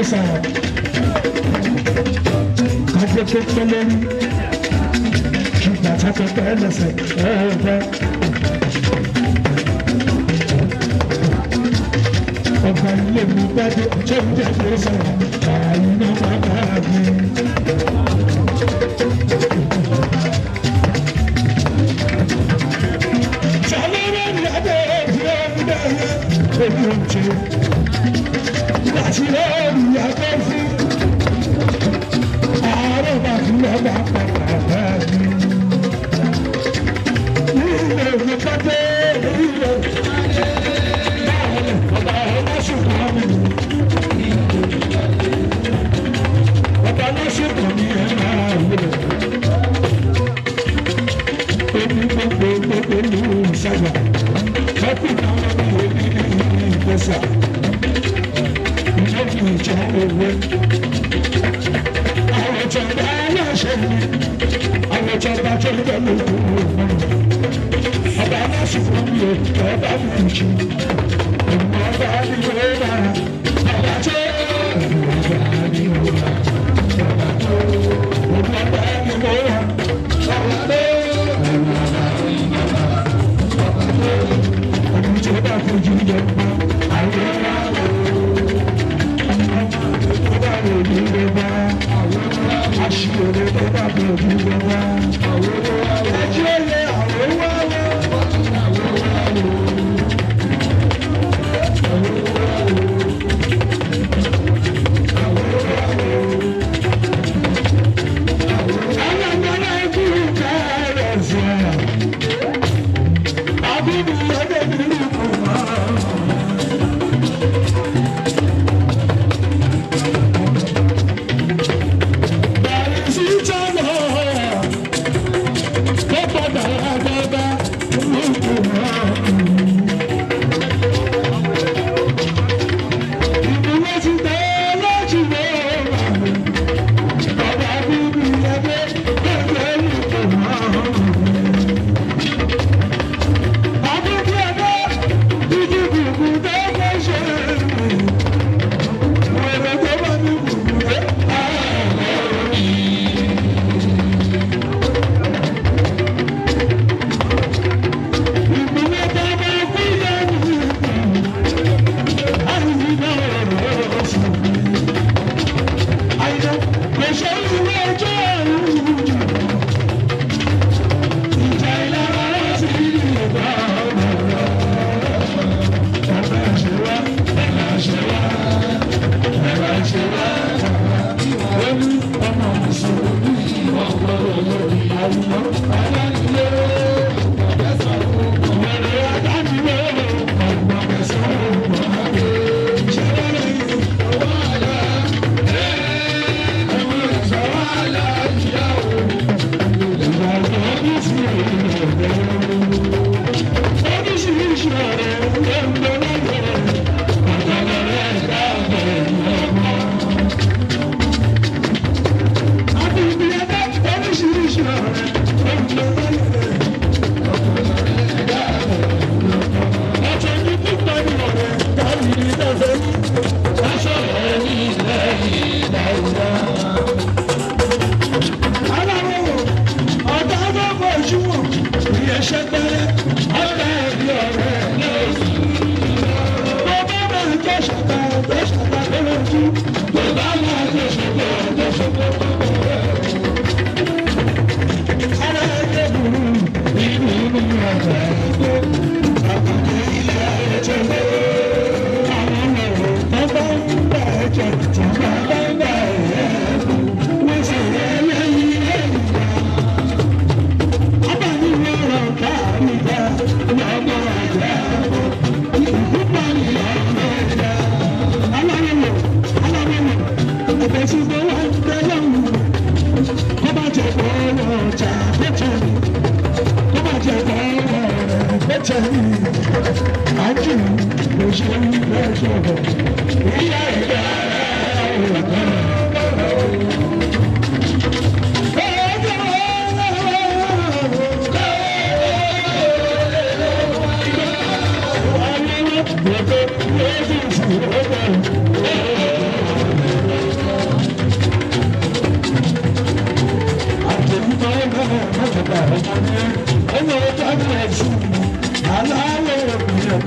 sà. Kájọ tó pẹ́ lórí. Kí bàtà tó pẹ́ lẹ́sẹ̀ ẹ̀ẹ́dẹ́. Ọba ilé mi bá dé ọjọ́ ìjẹ́ sọ̀rọ̀. Àyìnbó bàbá mi.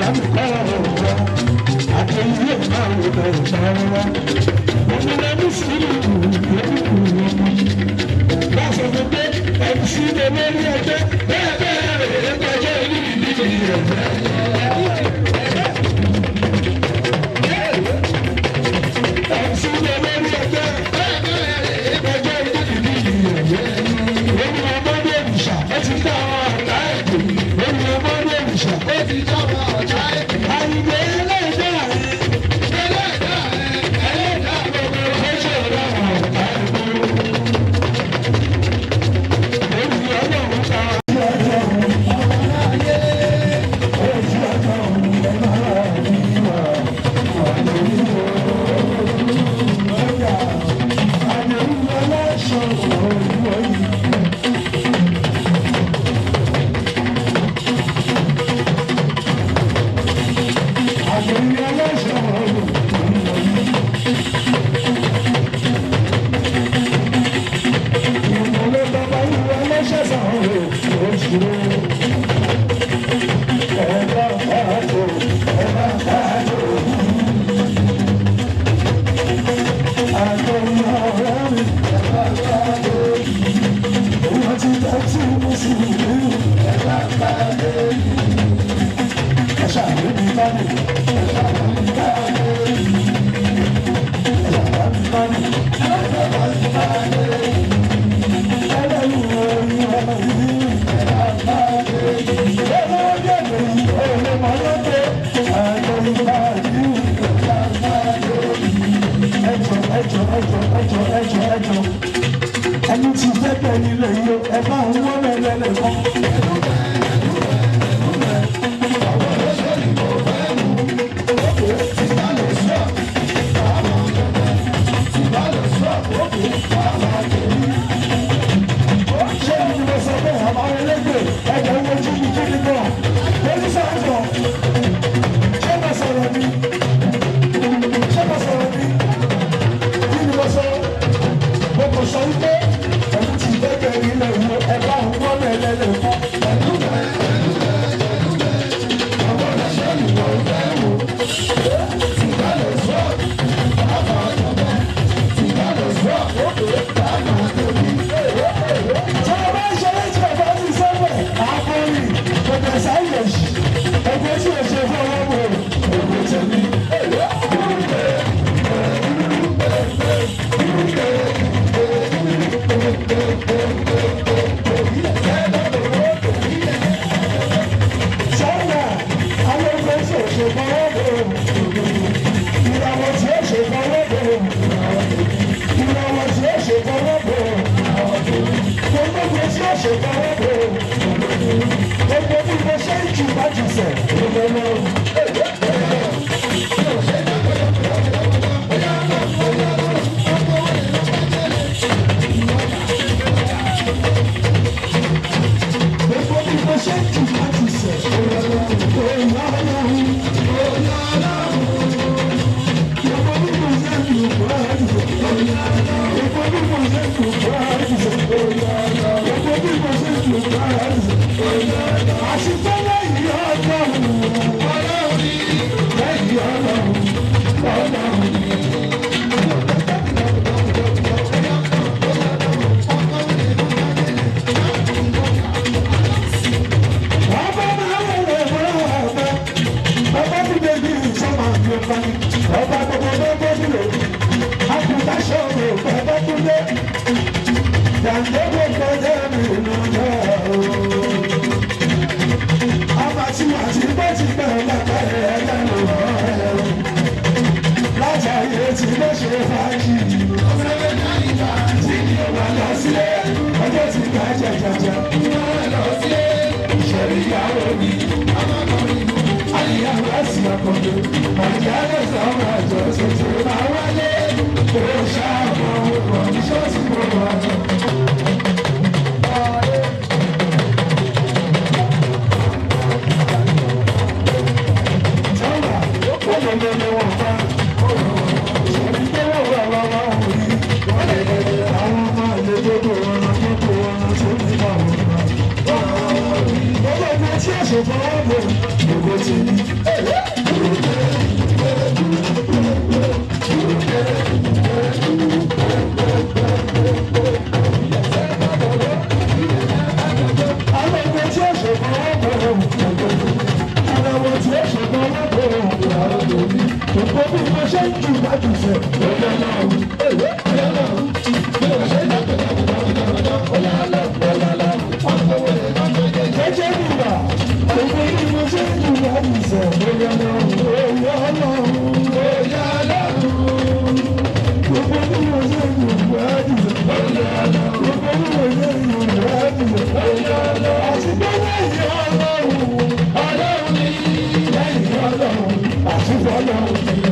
láti kọ́ ọ̀rọ̀ àti ilé máa ń lọ ìṣàrọ̀ wa. Ọmọ náà ní sílùú lókùnkù ọmọ. Láṣọ fún pé MC lè lórí ẹgbẹ́ bẹ́ẹ̀ bẹ́ẹ̀ rẹ̀ gbọ́jọ́ ìlú ìdíje rẹ̀. MC lè lórí ẹgbẹ́ bẹ́ẹ̀ bẹ́ẹ̀ rẹ̀ gbọ́jọ́ ìlú ìdíje rẹ̀. Èmi ọmọdé òrìṣà ẹ ti dá àwọn ọ̀tá ẹ̀kọ́. Èmi ọmọdé òrìṣà ẹ ti dá àwọn ọ̀tá ẹ̀kọ́. Àyìnbó ẹlẹ́dàá rẹ̀ ẹlẹ́dàá gbogbo ẹ̀ṣẹ̀ ọ̀dà àwọn ọ̀tá ẹ̀kọ́. Èmi ọlọ́run ta ẹni tí fẹ́ bẹ̀ nílé yìí ẹ bá ń wọ́n lẹ́lẹ́lẹ́ kan. Ṣé ìdí mo sọ pé àwọn ẹlẹ́gbẹ̀ẹ́ ẹ̀jẹ̀ ń wojú mi kí ni bọ̀? Lórí sọ̀rọ̀ ṣé mo sọ̀rọ̀ mi? Ṣé mo sọ̀rọ̀ mi? Kí ni mo sọ? Mo kò sọ wípé ẹni tí fẹ́ bẹ̀ nílé yìí ẹ bá ń wọ́n lẹ́lẹ́lẹ́ kan. bó ti rí. Àwọn ọmọ tí ó ṣòkan wọ́n bọ̀ àwọn ọmọ tí ó ṣòkan wọ́n bọ̀ àwọn òbí gbogbo bí mo ṣe ń jù bá jù fẹ́ ọ̀yọ́ náà ọ̀yọ́ náà bí mo ṣe ń jù jẹ́jẹ́ nígbà gbogbo bí mo ṣe ń jù bá jù fẹ́ ọ̀yọ́ náà ọ̀yọ́ náà ọ̀yọ́ náà gbogbo bí mo ṣe ń jù bá jù fẹ́ ọ̀yọ́ náà gbogbo bí mo ṣe ń jù bá jù fẹ́ ọ̀yọ́ náà àti gbogbo ìyá ọlọ́run ọlọ́run ní lẹ́yìn ọlọ́run àti fọlọ́run ní.